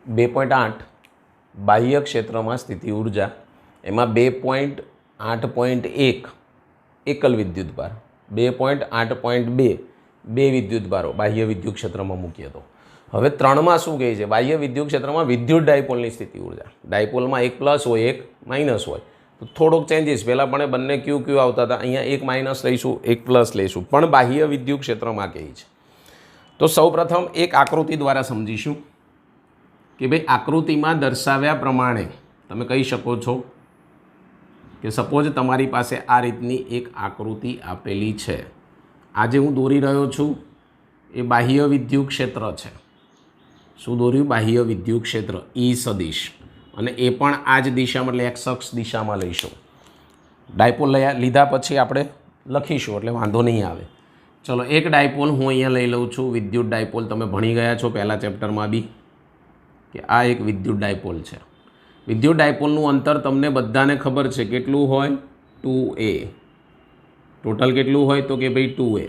2.8 બાહ્ય ક્ષેત્રમાં સ્થિતિ ઉર્જા, એમાં 2.8.1 એકલ વિદ્યુતભાર, 2.8.2 બે વિદ્યુતભારો બાહ્ય વિદ્યુત ક્ષેત્રમાં મૂકીએ તો. હવે 3માં શું કહે છે? બાહ્ય વિદ્યુત ક્ષેત્રમાં વિદ્યુત ડાયપોલની સ્થિતિ ઉર્જા. ડાયપોલમાં એક પ્લસ હોય એક માઇનસ હોય, તો થોડોક ચેન્જીસ. પહેલાં પણ બંને ક્યુ ક્યુ આવતા હતા, અહીંયા એક માઇનસ લઈશું એક પ્લસ લઈશું, પણ બાહ્ય વિદ્યુત ક્ષેત્રમાં કહે છે. તો સૌપ્રથમ એક આકૃતિ દ્વારા સમજીશું કે ભાઈ આકૃતિમાં દર્શાવ્યા પ્રમાણે તમે કહી શકો છો કે સપોઝ તમારી પાસે આ રીતની એક આકૃતિ આપેલી છે. આજે હું દોરી રહ્યો છું એ બાહ્ય વિદ્યુત ક્ષેત્ર છે. શું દોર્યું? બાહ્ય વિદ્યુત ક્ષેત્ર ઈ સદિશ, અને એ પણ આ જ દિશામાં એટલે એક્સ અક્ષ દિશામાં લઈશું. ડાયપોલ લીધા પછી આપણે લખીશું એટલે વાંધો નહીં આવે. ચલો, એક ડાયપોલ હું અહીંયા લઈ લઉં છું. વિદ્યુત ડાયપોલ તમે ભણી ગયા છો પહેલા ચેપ્ટરમાં બી કે આ એક વિદ્યુત ડાયપોલ છે. વિદ્યુત ડાયપોલનું અંતર તમને બધાને ખબર છે કેટલું હોય? 2a. ટોટલ કેટલું હોય તો કે ભાઈ 2a.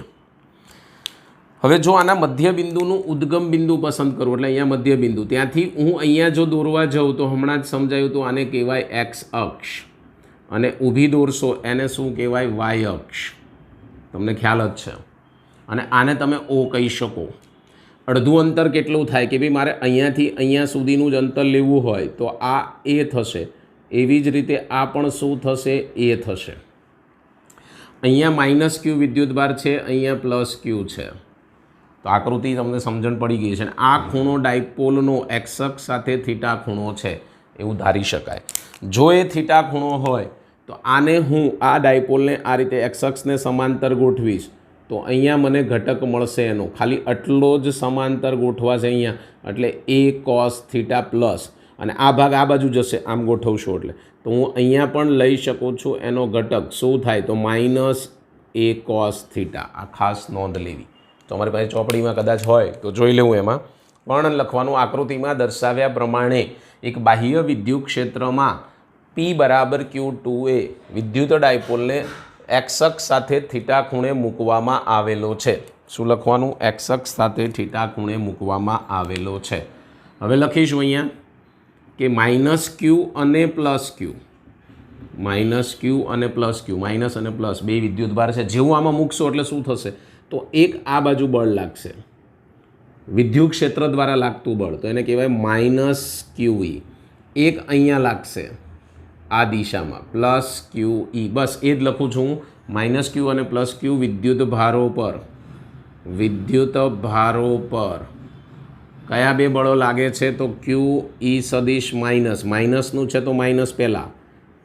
હવે જો આના મધ્ય બિંદુનું ઉદ્ગમ બિંદુ પસંદ કરું એટલે અહીંયા મધ્ય બિંદુ, ત્યાંથી હું અહીંયા જો દોરવા જાઉં તો હમણાં જ સમજાયું તો આને કહેવાય એક્સ અક્ષ, અને ઊભી દોરશો એને શું કહેવાય? વાય અક્ષ. તમને ખ્યાલ જ છે. અને આને તમે ઓ કહી શકો. અડધું અંતર કેટલું થાય કે ભાઈ મારે અહીંયાથી અહીંયા સુધીનું જ અંતર લેવું હોય તો આ એ થશે. એવી જ રીતે આ પણ શું થશે? એ થશે. અહીંયા માઇનસ ક્યુ વિદ્યુતભાર છે, અહીંયા પ્લસ ક્યુ છે. તો આકૃતિ તમને સમજણ પડી ગઈ છે. આ ખૂણો ડાયપોલનો એક્સ અક્ષ સાથે થીટા ખૂણો છે એવું ધારી શકાય. જો એ થીટા ખૂણો હોય તો આને હું આ ડાયપોલને આ રીતે એક્સ અક્ષને સમાંતર ગોઠવીશ તો અહીંયા મને ઘટક મળશે એનો. ખાલી આટલો જ સમાંતર ગોઠવાશે અહીંયા, એટલે એ કોસ થીટા પ્લસ, અને આ ભાગ આ બાજુ જશે આમ ગોઠવશો એટલે. તો હું અહીંયા પણ લઈ શકું છું એનો ઘટક શું થાય તો માઇનસ એ કોસ થીટા. આ ખાસ નોંધ લેવી. તો અમારી પાસે ચોપડીમાં કદાચ હોય તો જોઈ લેવું. એમાં પણ લખવાનું આકૃતિમાં દર્શાવ્યા પ્રમાણે એક બાહ્ય વિદ્યુત ક્ષેત્રમાં P બરાબર Q2A વિદ્યુત ડાયપોલને એક્સ અક્ષ સાથે થીટા ખૂણે મૂકવામાં આવેલો છે. શું લખવાનું? એક્સ અક્ષ સાથે થીટા ખૂણે મૂકવામાં આવેલો છે. હવે લખીશું અહીંયા કે માઇનસ ક્યુ અને પ્લસ ક્યુ, માઇનસ ક્યુ અને પ્લસ ક્યુ, માઇનસ અને પ્લસ બે વિદ્યુતભાર છે. જેવું આમાં મૂકશો એટલે શું થશે તો એક આ બાજુ બળ લાગશે, વિદ્યુત ક્ષેત્ર દ્વારા લાગતું બળ, તો એને કહેવાય માઇનસ QE. એક અહીંયા લાગશે આ દિશામાં પ્લસ QE. બસ એ જ લખું છું હું. માઇનસ ક્યુ અને પ્લસ ક્યુ વિદ્યુત ભારો પર કયા બે બળો લાગે છે તો QE સદિશ માઇનસ, માઇનસનું છે તો માઇનસ પહેલાં,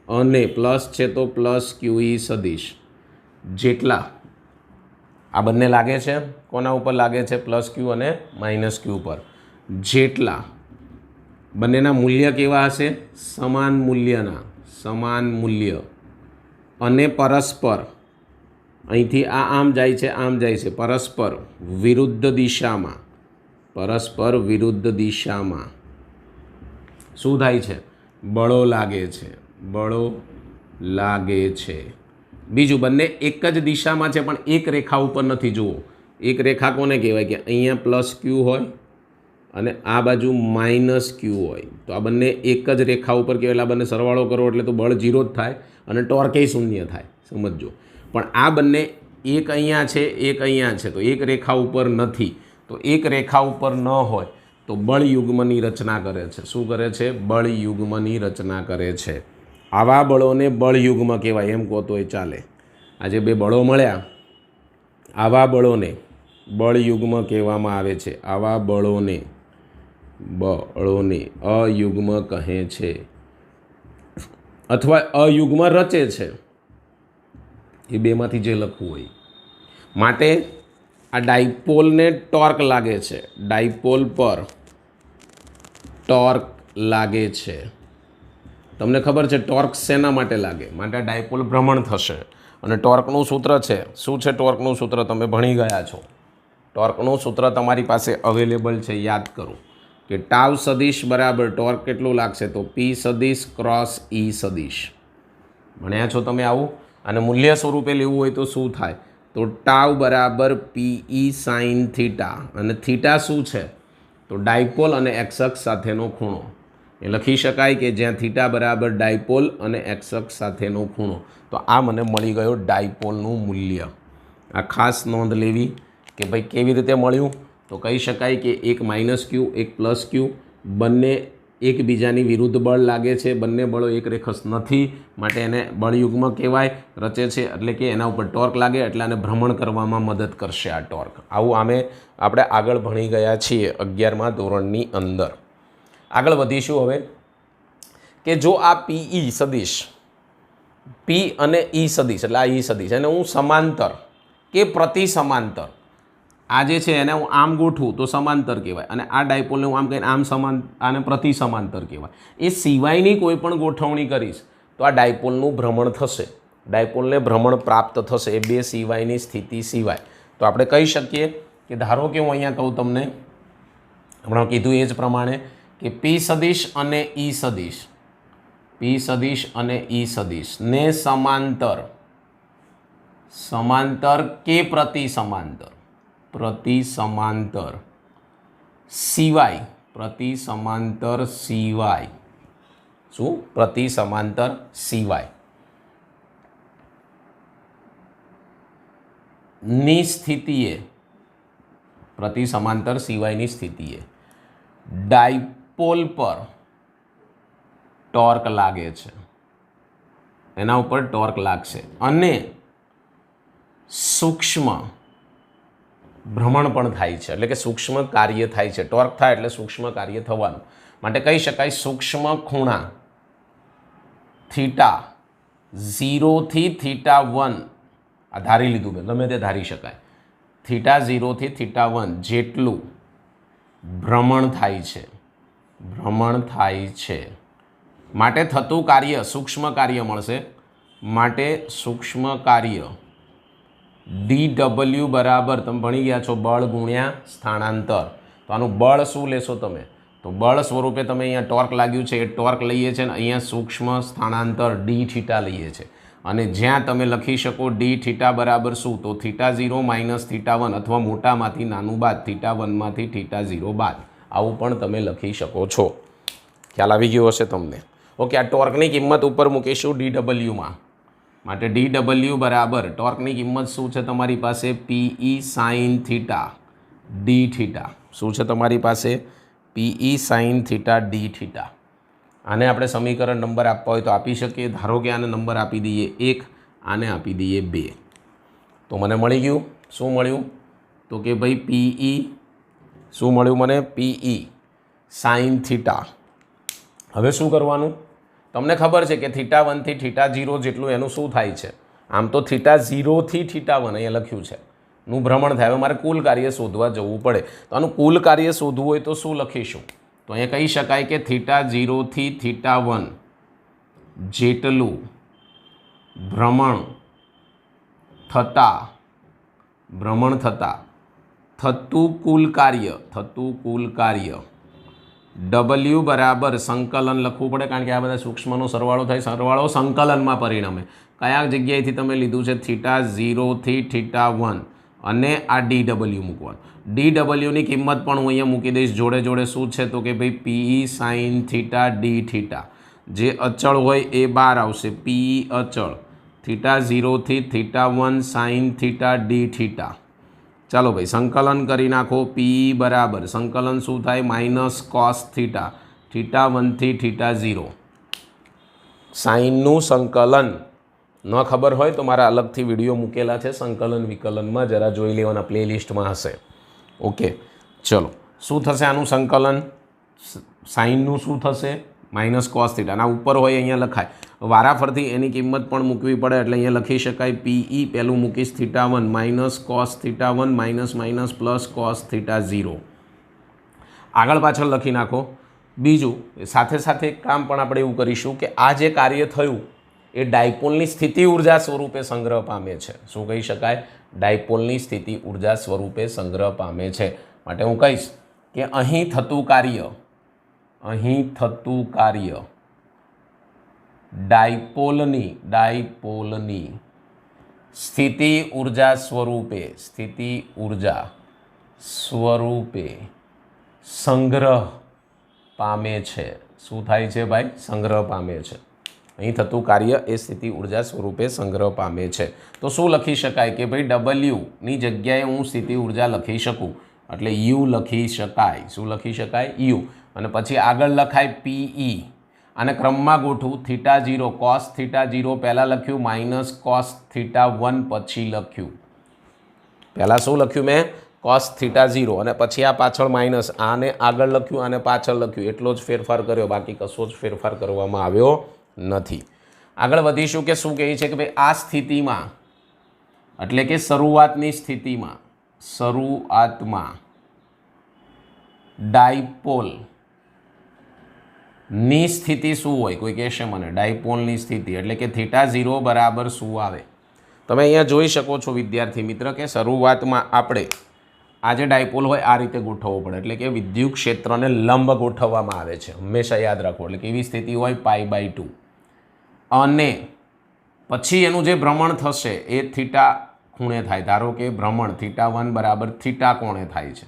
અને પ્લસ છે તો પ્લસ QE સદિશ. જેટલા આ બંને લાગે છે કોના ઉપર લાગે છે? પ્લસ ક્યુ અને માઇનસ ક્યુ પર. જેટલા બંનેના મૂલ્ય કેવા હશે? સમાન મૂલ્યના, સમાન મૂલ્ય, અને પરસ્પર અહીંથી આ આમ જાય છે આમ જાય છે, પરસ્પર વિરુદ્ધ દિશામાં, પરસ્પર વિરુદ્ધ દિશામાં શું થાય છે? બળો લાગે છે, બળો લાગે છે. બીજું, બંને એક જ દિશામાં છે પણ એક રેખા ઉપર નથી. જુઓ, એક રેખા કોને કહેવાય કે અહીંયા પ્લસ ક્યુ હોય અને આ બાજુ માઇનસ ક્યુ હોય, તો આ બંને એક જ રેખા ઉપર કહેવાય. એટલે આ બંને સરવાળો કરો એટલે તો બળ 0 જ થાય અને ટોર્કેય શૂન્ય થાય. સમજો. પણ આ બંને એક અહીંયા છે એક અહીંયા છે, તો એક રેખા ઉપર નથી. તો એક રેખા ઉપર ન હોય તો બળ યુગ્મની રચના કરે છે. શું કરે છે? બળ યુગ્મની રચના કરે છે. આવા બળોને બળ યુગ્મ કહેવાય, એમ કહો તો એ ચાલે. આજે બે બળો મળ્યા, આવા બળોને બળ યુગ્મ કહેવામાં આવે છે. આવા બળોને અયુગ્મ કહે છે, અથવા અયુગ્મ રચે છે. એ બેમાંથી જે લખવું હોય. માટે આ ડાયપોલને ટોર્ક લાગે છે, ડાયપોલ પર ટોર્ક લાગે છે. તમને ખબર છે ટોર્ક શેના માટે લાગે? માટે આ ડાયપોલ ભ્રમણ થશે. અને ટોર્કનું સૂત્ર છે, શું છે ટોર્કનું સૂત્ર? તમે ભણી ગયા છો. ટોર્કનું સૂત્ર તમારી પાસે અવેલેબલ છે, યાદ કરો કે ટાવ સદિશ બરાબર ટોર્ક કેટલું લાગશે તો P સદિશ ક્રોસ E સદિશ. ભણ્યા છો તમે આવું? અને મૂલ્ય સ્વરૂપે લેવું હોય તો શું થાય તો ટાવ બરાબર PE સાઇન થીટા, અને થીટા શું છે તો ડાયપોલ અને એક્સ અક્ષ સાથેનો ખૂણો એ લખી શકાય કે જ્યાં થીટા બરાબર ડાયપોલ અને એક્સ અક્ષ સાથેનો ખૂણો. તો આ મને મળી ગયો ડાયપોલનું મૂલ્ય. આ ખાસ નોંધ લેવી કે ભાઈ કેવી રીતે મળ્યું. તો કહી શકાય કે એક માઇનસ ક્યુ એક પ્લસ ક્યુ બંને એકબીજાની વિરુદ્ધ બળ લાગે છે. બંને બળો એક રેખસ નથી માટે એને બળયુગ્મ કહેવાય રચે છે. એટલે કે એના ઉપર ટોર્ક લાગે એટલે આને ભ્રમણ કરવામાં મદદ કરશે આ ટોર્ક. આવું આપણે આગળ ભણી ગયા છીએ 11મા ધોરણની અંદર. આગળ વધીશું હવે કે જો આ પીઈ સદિશ પી અને ઈ સદિશ એટલે આ ઈ સદિશ એને હું સમાંતર કે પ્રતિ સમાંતર આ જે છે એને હું આમ ગોઠવું તો સમાંતર કહેવાય અને આ ડાયપોલને હું આમ કહીને આને પ્રતિ સમાંતર કહેવાય. એ સિવાયની કોઈ પણ ગોઠવણી કરીશ તો આ ડાયપોલનું ભ્રમણ થશે. ડાયપોલને ભ્રમણ પ્રાપ્ત થશે એ બે સિવાયની સ્થિતિ સિવાય. તો આપણે કહી શકીએ કે ધારો કે હું અહીંયા કહું તમને હમણાં કીધું એ જ પ્રમાણે કે પી સદિશ અને ઈ સદિશ પી સદિશ અને ઈ સદિશ ને સમાંતર કે પ્રતિ સમાંતર સિવાય શું પ્રતિ સમાંતર સિવાય ની સ્થિતિએ પ્રતિ સમાંતર સિવાયની સ્થિતિએ ડાયપોલ પર ટોર્ક લાગે છે. એના ઉપર ટોર્ક લાગશે અને સૂક્ષ્મ ભ્રમણ પણ થાય છે. એટલે કે સૂક્ષ્મ કાર્ય થાય છે. ટોર્ક થાય એટલે સૂક્ષ્મ કાર્ય થવાનું માટે કહી શકાય સૂક્ષ્મ ખૂણા થીટા 0 થી થીટા 1 આ ધારી લીધું મેં ગમે તે ધારી શકાય. થીટા 0 થી થીટા 1 જેટલું ભ્રમણ થાય છે માટે થતું કાર્ય સૂક્ષ્મ કાર્ય મળશે. માટે સૂક્ષ્મ કાર્ય DW બરાબર તમે ભણી ગયા છો બળ ગુણ્યા સ્થાનાંતર. તો આનું બળ શું લેશો તમે તો બળ સ્વરૂપે તમે અહીંયા ટોર્ક લાગ્યું છે એ ટોર્ક લઈએ છીએ અને અહીંયા સૂક્ષ્મ સ્થાનાંતર ડી થીટા લઈએ છીએ અને જ્યાં તમે લખી શકો ડી થીટા બરાબર શું તો થીટા 0 માઇનસ થીટા 1 અથવા મોટામાંથી નાનું બાદ થીટા 1માંથી થીટા 0 બાદ આવું પણ તમે લખી શકો છો. ખ્યાલ આવી ગયો હશે તમને. ઓકે આ ટોર્કની કિંમત ઉપર મૂકીશું DWમાં. માટે DW બરાબર ટોર્કની કિંમત શું છે તમારી પાસે PE sine theta D theta. શું છે તમારી પાસે PE sine theta D theta. આને આપણે સમીકરણ નંબર આપવા હોય તો આપી શકીએ. ધારો કે આને નંબર આપી દઈએ 1 આને આપી દઈએ 2 તો મને મળી ગયું શું મળ્યું તો કે ભાઈ PE શું મળ્યું મને PE સાઇન થીટા. હવે શું કરવાનું તમને ખબર છે કે થીટા 1 થી થીટા 0 જેટલું એનું શું થાય છે. આમ તો થીટા 0 થી થીટા 1 અહીંયા લખ્યું છે નું ભ્રમણ થાય. હવે મારે કુલ કાર્ય શોધવા જવું પડે તો આનું કુલ કાર્ય શોધવું હોય તો શું લખીશું તો અહીંયા કહી શકાય કે થીટા 0 થી થીટા 1 જેટલું ભ્રમણ થતા થતું કુલ કાર્ય W બરાબર સંકલન લખવું પડે કારણ કે આ બધા સૂક્ષ્મનો સરવાળો થાય. સરવાળો સંકલનમાં પરિણમે. કયા જગ્યાએથી તમે લીધું છે થીટા 0 થી થીટા 1 અને આ DW મૂકવાનું. DWની કિંમત પણ હું અહીંયા મૂકી દઈશ જોડે શું છે તો કે ભાઈ PE sine theta D theta જે અચળ હોય એ બહાર આવશે. PE અચળ થીટા 0 થી theta 1 sine theta D theta. ચાલો ભાઈ સંકલન કરી નાખો. PE બરાબર સંકલન શું થાય માઇનસ કોસ થીટા 1 થી થીટા 0. સાઇનનું સંકલન ન ખબર હોય તો મારા અલગથી વિડીયો મૂકેલા છે સંકલન વિકલનમાં જરા જોઈ લેવાના પ્લેલિસ્ટમાં હશે. ઓકે ચલો શું થશે આનું સંકલન સાઇનનું શું થશે માઇનસ કોસ થીટા. ના ઉપર હોય અહીંયા લખાય વારાફરતી એની કિંમત પણ મૂકવી પડે એટલે અહીંયા લખી શકાય PE પહેલું મૂકીશ theta 1 minus cos theta 1 minus plus cos theta 0. આગળ પાછળ લખી નાખો. બીજું સાથે એક કામ પણ આપણે એવું કરીશું કે આ જે કાર્ય થયું એ ડાયપોલની સ્થિતિ ઉર્જા સ્વરૂપે સંગ્રહ પામે છે. શું કહી શકાય ડાયપોલની સ્થિતિ ઉર્જા સ્વરૂપે સંગ્રહ પામે છે. માટે હું કહીશ કે અહીં થતું કાર્ય ડાયપોલની સ્થિતિ ઉર્જા સ્વરૂપે સંગ્રહ પામે છે। શું થાય છે ભાઈ? સંગ્રહ પામે છે। અહીં થતું કાર્ય એ સ્થિતિ ઉર્જા સ્વરૂપે સંગ્રહ પામે છે। તો શું લખી શકાય કે ભાઈ ડબલ્યુની જગ્યાએ હું સ્થિતિ ઉર્જા લખી શકું, એટલે યુ લખી શકાય। શું લખી શકાય? યુ। અને પછી આગળ લખાય પીઈ। આને ક્રમમાં ગોઠવું। θ0 cos θ0 પહેલાં લખ્યું, માઇનસ cos θ1 પછી લખ્યું। પહેલાં શું લખ્યું મેં? cos θ0 અને પછી આ પાછળ માઇનસ, આને આગળ લખ્યું આને પાછળ લખ્યું, એટલો જ ફેરફાર કર્યો, બાકી કશો જ ફેરફાર કરવામાં આવ્યો નથી। આગળ વધીશું કે શું કહે છે કે ભાઈ આ સ્થિતિમાં, એટલે કે શરૂઆતની સ્થિતિમાં, શરૂઆતમાં ડાયપોલની સ્થિતિ શું હોય? કોઈ કહેશે મને ડાયપોલની સ્થિતિ એટલે કે θ0 બરાબર શું આવે? તમે અહીંયા જોઈ શકો છો વિદ્યાર્થી મિત્ર કે શરૂઆતમાં આપણે આ જે ડાયપોલ હોય આ રીતે ગોઠવવો પડે, એટલે કે વિદ્યુત ક્ષેત્રને લંબ ગોઠવવામાં આવે છે। હંમેશા યાદ રાખો। એટલે કેવી સ્થિતિ હોય? π/2। અને પછી એનું જે ભ્રમણ થશે એ થીટા ખૂણે થાય। ધારો કે ભ્રમણ θ1 બરાબર થીટા કોણે થાય છે?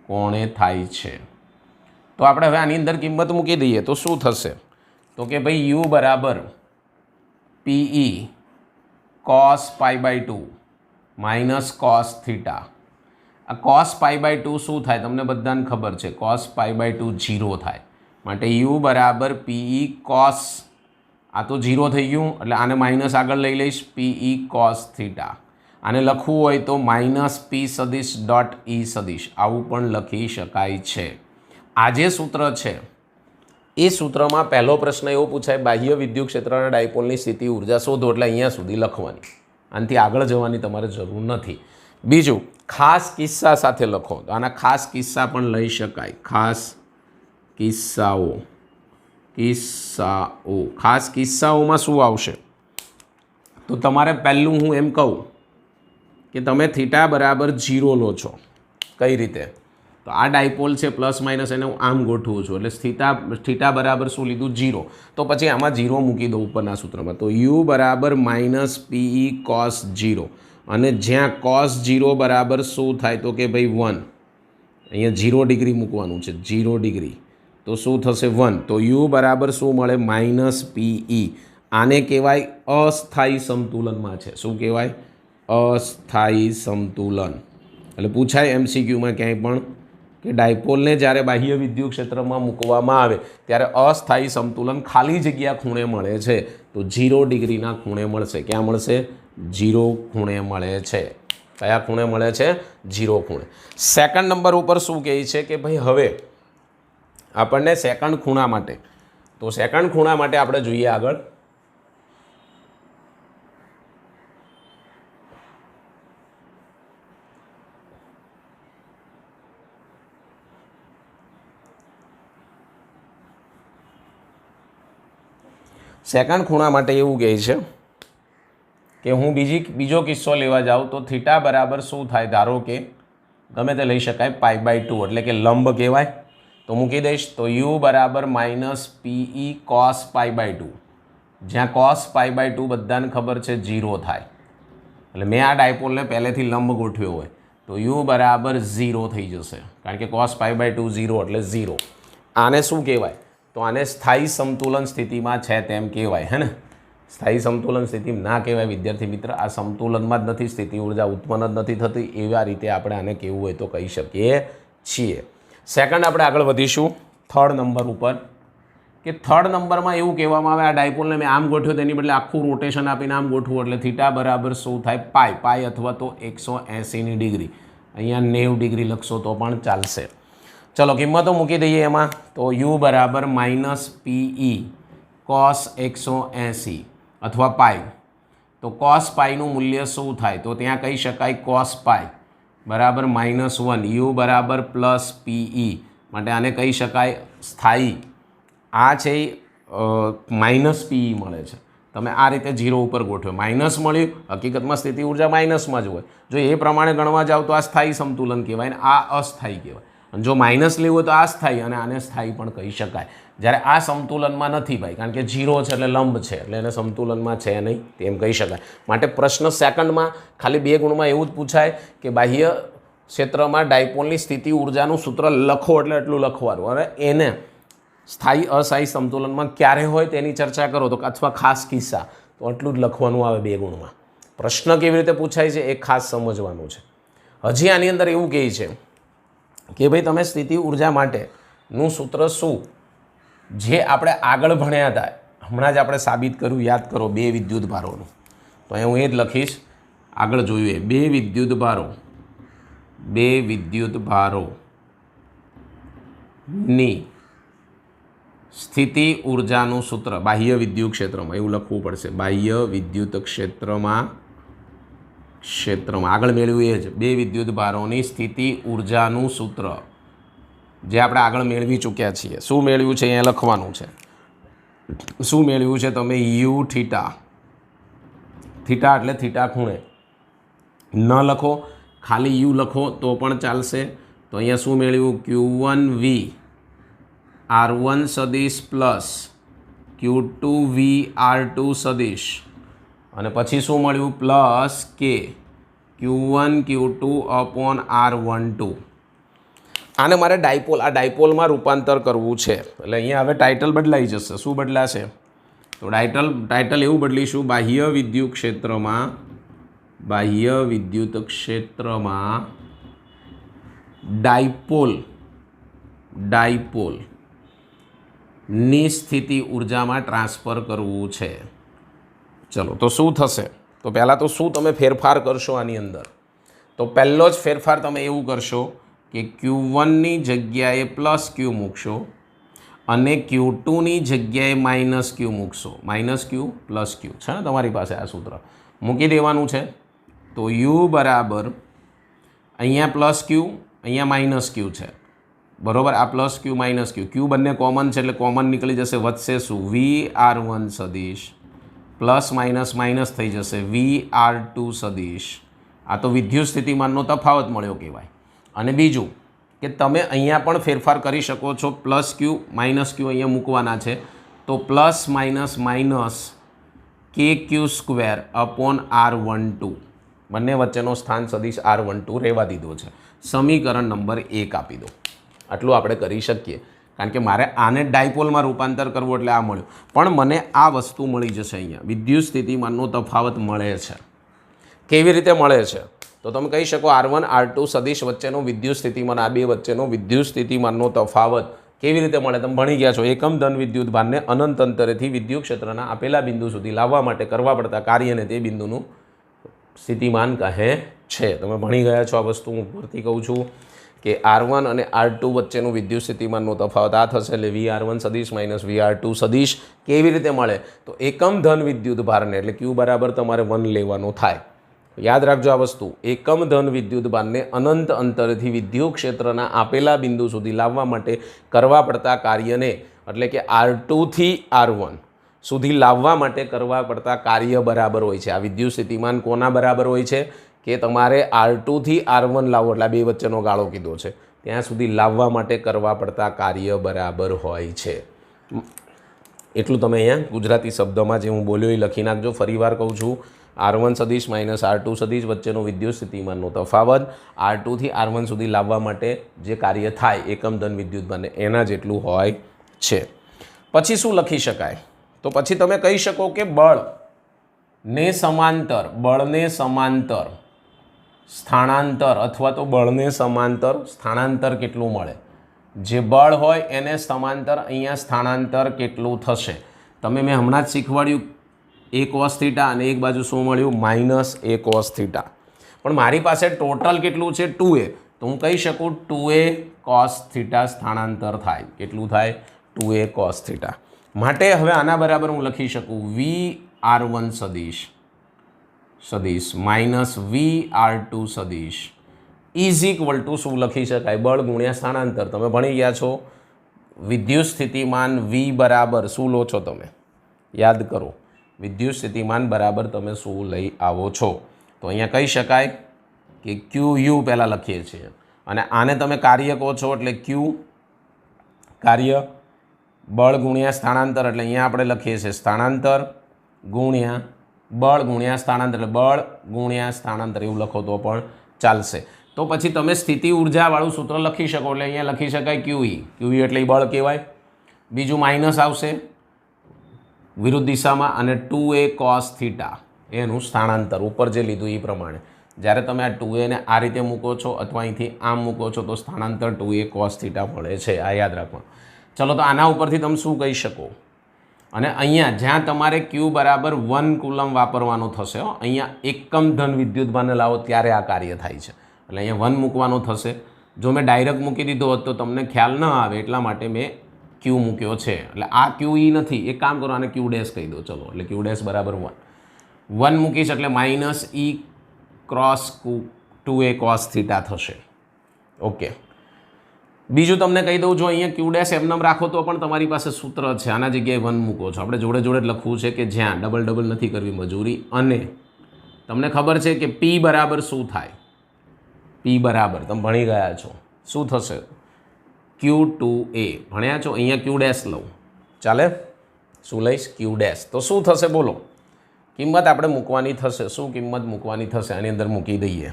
કોણે થાય છે? તો આપણે હવે આની અંદર કિંમત મૂકી દઈએ તો શું થશે? તો કે ભાઈ યુ બરાબર પીઈ cos π/2 માઇનસ cos થીટા। આ cos π/2 શું થાય? તમને બધાને ખબર છે cos π/2 0 થાય, માટે યુ બરાબર પીઈ cos, આ તો 0 થઈ ગયું એટલે આને માઇનસ આગળ લઈ લઈશ, પીઈ cos થીટા। આને લખવું હોય તો માઇનસ પી સદિશ ડોટ ઈ સદિશ આવું પણ લખી શકાય છે। આ જે સૂત્ર છે એ સૂત્રમાં પહેલો પ્રશ્ન એવો પૂછાય, બાહ્ય વિદ્યુત ક્ષેત્રના ડાયપોલની સ્થિતિ ઉર્જા શોધો, એટલે અહીંયા સુધી લખવાની, આનાથી આગળ જવાની તમારે જરૂર નથી। બીજું, ખાસ કિસ્સા સાથે લખો તો આના ખાસ કિસ્સા પણ લઈ શકાય। ખાસ કિસ્સાઓ ખાસ કિસ્સાઓમાં શું આવશે? તો તમારે પહેલું હું એમ કહું કે તમે થીટા બરાબર 0 લો છો। કઈ રીતે? તો આ ડાયપોલ છે પ્લસ માઇનસ, એને હું આમ ગોઠવું છું, એટલે થીટા બરાબર શું લીધું? 0। તો પછી આમાં 0 મૂકી દો ઉપરના સૂત્રમાં, તો યુ બરાબર માઇનસ પીઈ cos 0, અને જ્યાં cos 0 બરાબર શું થાય? તો કે ભાઈ 1, અહીંયા 0 ડિગ્રી મૂકવાનું છે, 0 ડિગ્રી, તો શું થશે? 1। તો યુ બરાબર શું મળે? Minus PE. આને કહેવાય અસ્થાયી સંતુલનમાં છે। શું કહેવાય? અસ્થાયી સંતુલન। એટલે પૂછાય એમસીક્યુમાં ક્યાંય પણ કે ડાયપોલને જ્યારે બાહ્ય વિદ્યુત ક્ષેત્રમાં મૂકવામાં આવે ત્યારે અસ્થાયી સંતુલન ખાલી જગ્યા ખૂણે મળે છે, તો 0 ડિગ્રીના ખૂણે મળશે। ક્યાં મળશે? 0 ખૂણે મળે છે। કયા ખૂણે મળે છે? 0 ખૂણે। સેકન્ડ નંબર ઉપર શું કહે છે કે ભાઈ હવે આપણને સેકન્ડ ખૂણા માટે, તો સેકન્ડ ખૂણા માટે આપણે જોઈએ આગળ, સેકન્ડ ખૂણા માટે એવું કહે છે કે હું બીજો કિસ્સો લેવા જાઉં તો થીટા બરાબર શું થાય? ધારો કે ગમે તે લઈ શકાય, π/2 એટલે કે લંબ કહેવાય, તો મૂકી દઈશ। તો યુ બરાબર માઇનસ પીઈ cos π/2, જ્યાં cos π/2 બધાને ખબર છે 0 થાય, એટલે મેં આ ડાયપોલને પહેલેથી લંબ ગોઠવ્યો હોય તો યુ બરાબર 0 થઈ જશે, કારણ કે cos π/2 0 એટલે 0। આને શું કહેવાય? તો આને સ્થાયી સંતુલન સ્થિતિમાં છે તેમ કહેવાય, હે ને? સ્થાયી સંતુલન સ્થિતિ ના કહેવાય વિદ્યાર્થી મિત્ર, આ સંતુલનમાં જ નથી, સ્થિતિ ઉર્જા ઉત્પન્ન જ નથી થતી, એવા રીતે આપણે આને કહેવું હોય તો કહી શકીએ છીએ। સેકન્ડ આપણે આગળ વધીશું થર્ડ નંબર ઉપર, કે થર્ડ નંબરમાં એવું કહેવામાં આવે આ ડાયપોલને મેં આમ ગોઠવ્યો તેની બદલે આખું રોટેશન આપીને આમ ગોઠવું, એટલે થીટા બરાબર શું થાય? પાઈ અથવા તો 180 ડિગ્રી, અહીંયા 90 ડિગ્રી લખશો તો પણ ચાલશે। ચલો કિંમતો મૂકી દઈએ એમાં, તો યુ બરાબર માઇનસ પીઈ cos 180 અથવા પાઈ, તો cos પાઈનું મૂલ્ય શું થાય? તો ત્યાં કહી શકાય cos પાઈ બરાબર -1, યુ બરાબર પ્લસ પીઈ, માટે આને કહી શકાય સ્થાયી। આ છે માઇનસ પીઈ મળે છે, તમે આ રીતે 0 ઉપર ગોઠવો, માઇનસ મળ્યું, હકીકતમાં સ્થિતિ ઉર્જા માઇનસમાં જ હોય, જો એ પ્રમાણે ગણવા જાવ તો આ સ્થાયી સંતુલન કહેવાય ને આ અસ્થાયી કહેવાય, અને જો માઇનસ લેવું હોય તો આ સ્થાયી અને આને સ્થાયી પણ કહી શકાય। જ્યારે આ સંતુલનમાં નથી ભાઈ, કારણ કે 0 છે એટલે લંબ છે, એટલે એને સંતુલનમાં છે નહીં તેમ કહી શકાય। માટે પ્રશ્ન સેકન્ડમાં ખાલી 2 ગુણમાં એવું જ પૂછાય કે બાહ્ય ક્ષેત્રમાં ડાયપોલની સ્થિતિ ઉર્જાનું સૂત્ર લખો એટલે એટલું લખવાનું. અને એને સ્થાયી અસ્થાયી સંતુલનમાં ક્યારે હોય તેની ચર્ચા કરો તો અથવા ખાસ કિસ્સા તો એટલું જ લખવાનું આવે 2 ગુણમાં. પ્રશ્ન કેવી રીતે પૂછાય છે એ ખાસ સમજવાનું છે. હજી આની અંદર એવું કહે છે કે ભાઈ તમે સ્થિતિ ઉર્જા માટેનું સૂત્ર શું જે આપણે આગળ ભણ્યા હતા, હમણાં જ આપણે સાબિત કર્યું, યાદ કરો, 2 વિદ્યુત ભારોનું. તો અહીંયા હું એ જ લખીશ, આગળ જોયું 2 વિદ્યુત ભારો, 2 વિદ્યુત ભારોની સ્થિતિ ઉર્જાનું સૂત્ર બાહ્ય વિદ્યુત ક્ષેત્રમાં, એવું લખવું પડશે, બાહ્ય વિદ્યુત ક્ષેત્રમાં આગળ મેળવ્યું એ જ 2 વિદ્યુત ભારોની સ્થિતિ ઉર્જાનું સૂત્ર જે આપણે આગળ મેળવી ચૂક્યા છીએ. શું મેળવ્યું છે અહીંયા લખવાનું છે. શું મેળવ્યું છે તમે? યુ થીટા, થીટા એટલે થીટા ખૂણે ન લખો, ખાલી યુ લખો તો પણ ચાલશે. તો અહીંયા શું મેળવ્યું? Q1V R1 સદિશ પ્લસ Q2V R2 સદિશ અને પછી શું મળ્યું? પ્લસ કે Q1 Q2 અપોન R12. આને મારે ડાયપોલ, આ ડાયપોલમાં રૂપાંતર કરવું છે. એટલે અહીંયા હવે ટાઇટલ બદલાઈ જશે. શું બદલાશે? તો ટાઇટલ એવું બદલીશું, બાહ્ય વિદ્યુત ક્ષેત્રમાં ડાયપોલની સ્થિતિ ઉર્જામાં ટ્રાન્સફર કરવું છે. ચલો તો શું થશે? તો પહેલાં તો શું તમે ફેરફાર કરશો આની અંદર? તો પહેલો જ ફેરફાર તમે એવું કરશો કે Q1ની જગ્યાએ પ્લસ Q મૂકશો અને Q2ની જગ્યાએ માઇનસ Q મૂકશો. માઇનસ Q પ્લસ Q છે ને તમારી પાસે આ સૂત્ર મૂકી દેવાનું છે. તો U બરાબર અહીંયા પ્લસ Q, અહીંયા માઇનસ Q છે, બરાબર. આ plus Q minus Q, Q બંને કોમન છે એટલે કોમન નીકળી જશે. વધશે શું? VR1 સદિશ પ્લસ માઇનસ માઇનસ થઈ જશે VR2 સદિશ. આ તો વિદ્યુત સ્થિતિમાનનો તફાવત મળ્યો કહેવાય. અને બીજું કે તમે અહીંયા પણ ફેરફાર કરી શકો છો. પ્લસ Q માઇનસ Q અહીંયા મૂકવાના છે. તો plus minus minus KQ square upon R12, બંને વચ્ચેનો સ્થાન સદિશ R12 રહેવા દીધો છે. સમીકરણ નંબર 1 આપી દો. આટલું આપણે કરી શકીએ, કારણ કે મારે આને ડાયપોલમાં રૂપાંતર કરવું એટલે આ મળ્યું. પણ મને આ વસ્તુ મળી જશે. અહીંયા વિદ્યુત સ્થિતિમાનનો તફાવત મળે છે. કેવી રીતે મળે છે? તો તમે કહી શકો R1 R2 સદિશ વચ્ચેનો વિદ્યુત સ્થિતિમાન, આ બે વચ્ચેનો વિદ્યુત સ્થિતિમાનનો તફાવત કેવી રીતે મળે? તમે ભણી ગયા છો. એકમ ધન વિદ્યુત ભારને અનંત અંતરેથી વિદ્યુત ક્ષેત્રના આપેલા બિંદુ સુધી લાવવા માટે કરવા પડતા કાર્યને તે બિંદુનું સ્થિતિમાન કહે છે. તમે ભણી ગયા છો આ વસ્તુ. હું ફરીથી કહું છું કે R1 અને R2 વચ્ચેનું વિદ્યુત સ્થિતિમાનનો તફાવત આ થશે. એટલે VR1 સદિશ માઇનસ VR2 સદિશ કેવી રીતે મળે? તો એકમ ધન વિદ્યુત ભારને એટલે Q બરાબર તમારે 1 લેવાનો થાય. યાદ રાખજો આ વસ્તુ. એકમ ધન વિદ્યુત ભારને અનંત અંતરથી વિદ્યુત ક્ષેત્રના આપેલા બિંદુ સુધી લાવવા માટે કરવા પડતા કાર્યને, એટલે કે R2 થી R1 સુધી લાવવા માટે કરવા પડતા કાર્ય બરાબર હોય છે. આ વિદ્યુત સ્થિતિમાન કોના બરાબર હોય છે? કે તમારે R2 થી R1 લાવો, એટલે બે વચ્ચેનો ગાળો કીધો છે, ત્યાં સુધી લાવવા માટે કરવા પડતા કાર્ય બરાબર હોય છે. એટલું તમે અહીંયા ગુજરાતી શબ્દમાં જે હું બોલ્યો એ લખી નાખજો. ફરીવાર કહું છું, R1 સદિશ માઇનસ R2 સદિશ વચ્ચેનો વિદ્યુત સ્થિતિમાનનો તફાવત R2 થી R1 સુધી લાવવા માટે જે કાર્ય થાય એકમ ધન વિદ્યુત ભારને એના જેટલું હોય છે. પછી શું લખી શકાય? તો પછી તમે કહી શકો કે બળને સમાંતર સ્થાનાંતર અથવા તો બળને સમાંતર સ્થાનાંતર કેટલું મળે? જે બળ હોય એને સમાંતર અહીંયા સ્થાનાંતર કેટલું થશે? તમે મેં હમણાં જ શીખવાડ્યું a cos થીટા અને એક બાજુ શું મળ્યું? Minus a cos theta. પણ મારી પાસે ટોટલ કેટલું છે? 2a. તો હું કહી શકું 2a cos થીટા સ્થાનાંતર થાય. કેટલું થાય? 2a cos theta. માટે હવે આના બરાબર હું લખી શકું VR1 સદિશ માઇનસ VR2 સદિશ ઇઝ ઇક્વલ ટુ શું લખી શકાય? બળ ગુણ્યા સ્થાનાંતર. તમે ભણી ગયા છો વિદ્યુત સ્થિતિમાન V બરાબર શું લો છો તમે? યાદ કરો, વિદ્યુત સ્થિતિમાન બરાબર તમે શું લઈ આવો છો? તો અહીંયા કહી શકાય કે QU પહેલાં લખીએ છીએ અને આને તમે કાર્ય કહો છો એટલે Q કાર્ય, બળ ગુણ્યા સ્થાનાંતર એટલે અહીંયા આપણે લખીએ છીએ સ્થાનાંતર ગુણ્યા બળ ગુણ્યા સ્થાનાંતર એટલે બળ ગુણ્યા સ્થાનાંતર એવું લખો તો પણ ચાલશે. તો તો પછી તમે સ્થિતિ ઉર્જાવાળું સૂત્ર લખી શકો. એટલે અહીંયા લખી શકાય QE. QE એટલે બળ કહેવાય. બીજું માઇનસ આવશે વિરુદ્ધ દિશામાં અને 2a cos થીટા એનું સ્થાનાંતર ઉપર જે લીધું એ પ્રમાણે. જ્યારે તમે આ 2a ને આ રીતે મૂકો છો અથવા અહીંથી આમ મૂકો છો તો સ્થાનાંતર 2a cos થીટા મળે છે. આ યાદ રાખવાનું. ચલો તો આના ઉપરથી તમે શું કહી શકો? અને અહીંયા જ્યાં તમારે Q બરાબર 1 કુલમ વાપરવાનો થશે, અહીંયા એકમ ધન વિદ્યુતભારને લાવો ત્યારે આ કાર્ય થાય છે. એટલે અહીંયા 1 મૂકવાનો થશે. જો મેં ડાયરેક્ટ મૂકી દીધો હોત તો તમને ખ્યાલ ન આવે, એટલા માટે મેં Q મૂક્યો છે. એટલે આ QE નથી. એક કામ કરો, આને Q ડેશ કહી દો. ચલો એટલે Q ડેશ બરાબર 1 મૂકીશ એટલે minus E cross 2a cos theta થશે. ઓકે. બીજું તમને કહી દઉં, જો અહીંયા Q ડેશ એમનેમ રાખો તો પણ તમારી પાસે સૂત્ર છે. આના જગ્યાએ 1 મૂકો છો. આપણે જોડે જોડે લખવું છે કે જ્યાં ડબલ નથી કરવી મજૂરી. અને તમને ખબર છે કે P બરાબર શું થાય? P બરાબર તમે ભણી ગયા છો. શું થશે? Q2a ભણ્યા છો. અહીંયા Q ડેશ લઉં, ચાલે? શું લઈશ? Q dash. તો શું થશે બોલો? કિંમત આપણે મૂકવાની થશે. શું કિંમત મૂકવાની થશે? આની અંદર મૂકી દઈએ.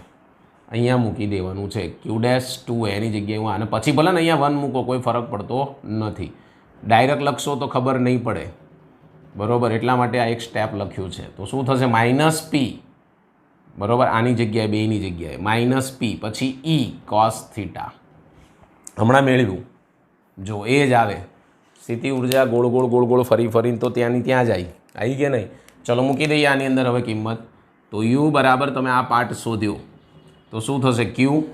અહીંયા મૂકી દેવાનું છે Q ડેશ 2a એની જગ્યાએ હું આને પછી ભલે ને અહીંયા 1 મૂકો, કોઈ ફરક પડતો નથી. ડાયરેક્ટ લખશો તો ખબર નહીં પડે, બરાબર? એટલા માટે આ એક સ્ટેપ લખ્યું છે. તો શું થશે? માઇનસ P, બરાબર? આની જગ્યાએ 2ની જગ્યાએ માઇનસ P પછી E cos થીટા. હમણાં મેળવ્યું. જો એ જ આવે સ્થિતિ ઉર્જા ગોળ ગોળ ફરીને તો ત્યાંની ત્યાં જ આવી કે નહીં? ચલો મૂકી દઈએ આની અંદર હવે કિંમત. તો U બરાબર તમે આ પાર્ટ શોધ્યો તો શું થશે? Q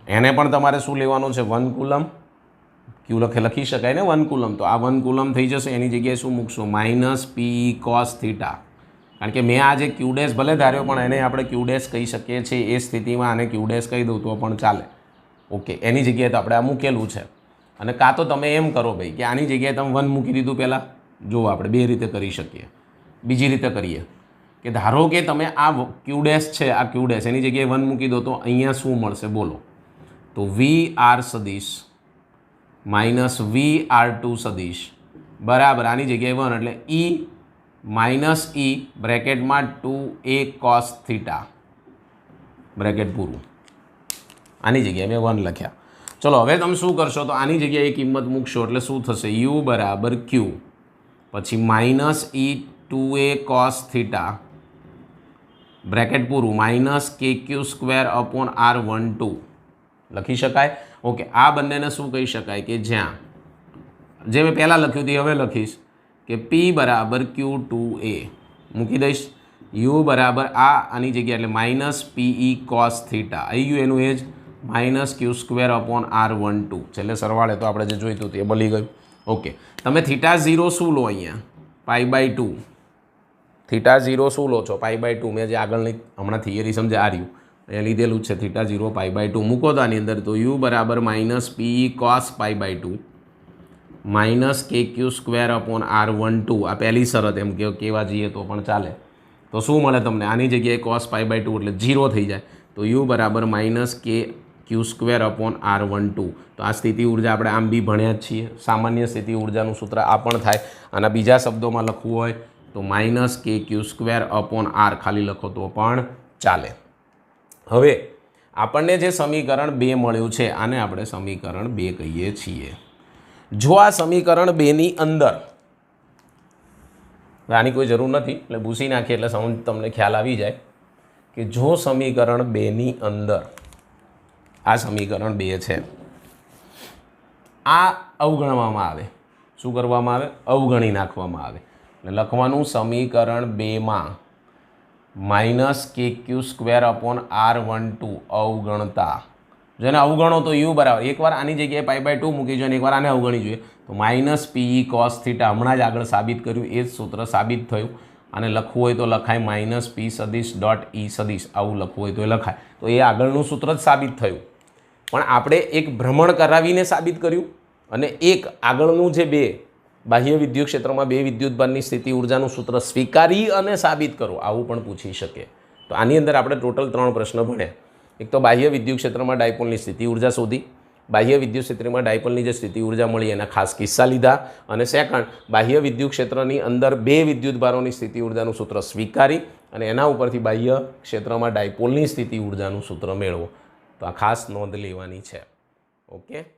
એને પણ તમારે શું લેવાનું છે? 1 કુલમ. Q લખી શકાય ને 1 કુલમ. તો આ 1 કુલમ થઈ જશે. એની જગ્યાએ શું મૂકશો? Minus P cos theta. કારણ કે મેં આ જે Q ડેશ ભલે ધાર્યો પણ એને આપણે Q ડેશ કહી શકીએ છીએ. એ સ્થિતિમાં આને Q ડેશ કહી દઉં તો પણ ચાલે. ઓકે. એની જગ્યાએ તો આપણે આ મૂકેલું છે. અને કાં તો તમે એમ કરો ભાઈ કે આની જગ્યાએ તમે 1 મૂકી દીધું પહેલાં. જો આપણે બે રીતે કરી શકીએ. બીજી રીતે કરીએ કે ધારો કે તમે આ Q ડેશ છે, આ Q ડેશ એની જગ્યાએ 1 મૂકી દો તો અહીંયા શું મળશે બોલો? તો VR સદિશ માઇનસ VR2 સદિશ બરાબર આની જગ્યાએ 1 એટલે E minus E બ્રેકેટમાં 2a cos theta bracket પૂરું. આની જગ્યાએ મેં 1 લખ્યા. ચલો હવે તમે શું કરશો? તો આની જગ્યાએ કિંમત મૂકશો એટલે શું થશે? U બરાબર Q પછી minus E 2a cos theta bracket પૂરું માઇનસ KQ² R12 લખી શકાય. ઓકે. આ બંનેને શું કહી શકાય? કે જ્યાં જે મેં પહેલાં લખ્યું હતું હવે લખીશ કે P બરાબર Q2a મૂકી દઈશ. U બરાબર આની જગ્યાએ એટલે માઇનસ PE cos થીટા આવી ગયું. એનું એ જ માઇનસ Q² R12 છેલ્લે સરવાળે તો આપણે જે જોઈતું હતું એ મળી ગયું. ઓકે. તમે θ0 શું લો? અહીંયા π/2. θ0 શું લો છો? π/2. મેં જે આગળની હમણાં થિયરી સમજે આ રહ્યું અહીંયા લીધેલું જ છે. θ0 π/2 મૂકો તો આની અંદર તો U બરાબર minus PE cos π/2 minus KQ² R12. આ પહેલી શરત એમ કહેવા જઈએ તો પણ ચાલે. તો શું મળે તમને? આની જગ્યાએ cos π/2 એટલે 0 થઈ જાય. તો U બરાબર માઇનસ KQ² R12. તો આ સ્થિતિ ઉર્જા આપણે આમ બી ભણ્યા જ છીએ. સામાન્ય સ્થિતિ ઉર્જાનું સૂત્ર આ પણ થાય. આના બીજા શબ્દોમાં લખવું હોય તો માઇનસ KQ² R ખાલી લખો તો પણ ચાલે. હવે આપણને જે સમીકરણ 2 મળ્યું છે આને આપણે સમીકરણ 2 કહીએ છીએ. જો આ સમીકરણ 2ની અંદર આની કોઈ જરૂર નથી એટલે ભૂસી નાખીએ એટલે તમને ખ્યાલ આવી જાય કે જો સમીકરણ 2ની અંદર આ સમીકરણ 2 છે આ અવગણવામાં આવે. શું કરવામાં આવે? અવગણી નાખવામાં આવે. એટલે લખવાનું સમીકરણ 2માં માઇનસ KQ² R12 અવગણતા. જેને અવગણો તો U બરાબર એકવાર આની જગ્યાએ π/2 મૂકી જોઈએ અને એકવાર આને અવગણી જોઈએ તો માઇનસ PE cos થીટા. હમણાં જ આગળ સાબિત કર્યું એ જ સૂત્ર સાબિત થયું. અને લખવું હોય તો લખાય માઇનસ P સદિશ ડોટ E સદિશ. આવું લખવું હોય તો એ લખાય. તો એ આગળનું સૂત્ર જ સાબિત થયું. પણ આપણે એક ભ્રમણ કરાવીને સાબિત કર્યું અને એક આગળનું જે 2 બાહ્ય વિદ્યુત ક્ષેત્રમાં 2 વિદ્યુતભારની સ્થિતિ ઉર્જાનું સૂત્ર સ્વીકારી અને સાબિત કરો આવું પણ પૂછી શકે. તો આની અંદર આપણે ટોટલ 3 પ્રશ્ન ભણ્યા. એક તો બાહ્ય વિદ્યુત ક્ષેત્રમાં ડાયપોલની સ્થિતિ ઉર્જા શોધી, બાહ્ય વિદ્યુત ક્ષેત્રમાં ડાયપોલની જે સ્થિતિ ઉર્જા મળી એના ખાસ કિસ્સા લીધા, અને સેકન્ડ બાહ્ય વિદ્યુત ક્ષેત્રની અંદર 2 વિદ્યુતભારોની સ્થિતિ ઉર્જાનું સૂત્ર સ્વીકારી અને એના ઉપરથી બાહ્ય ક્ષેત્રમાં ડાયપોલની સ્થિતિ ઉર્જાનું સૂત્ર મેળવો. તો આ ખાસ નોંધ લેવાની છે. ઓકે.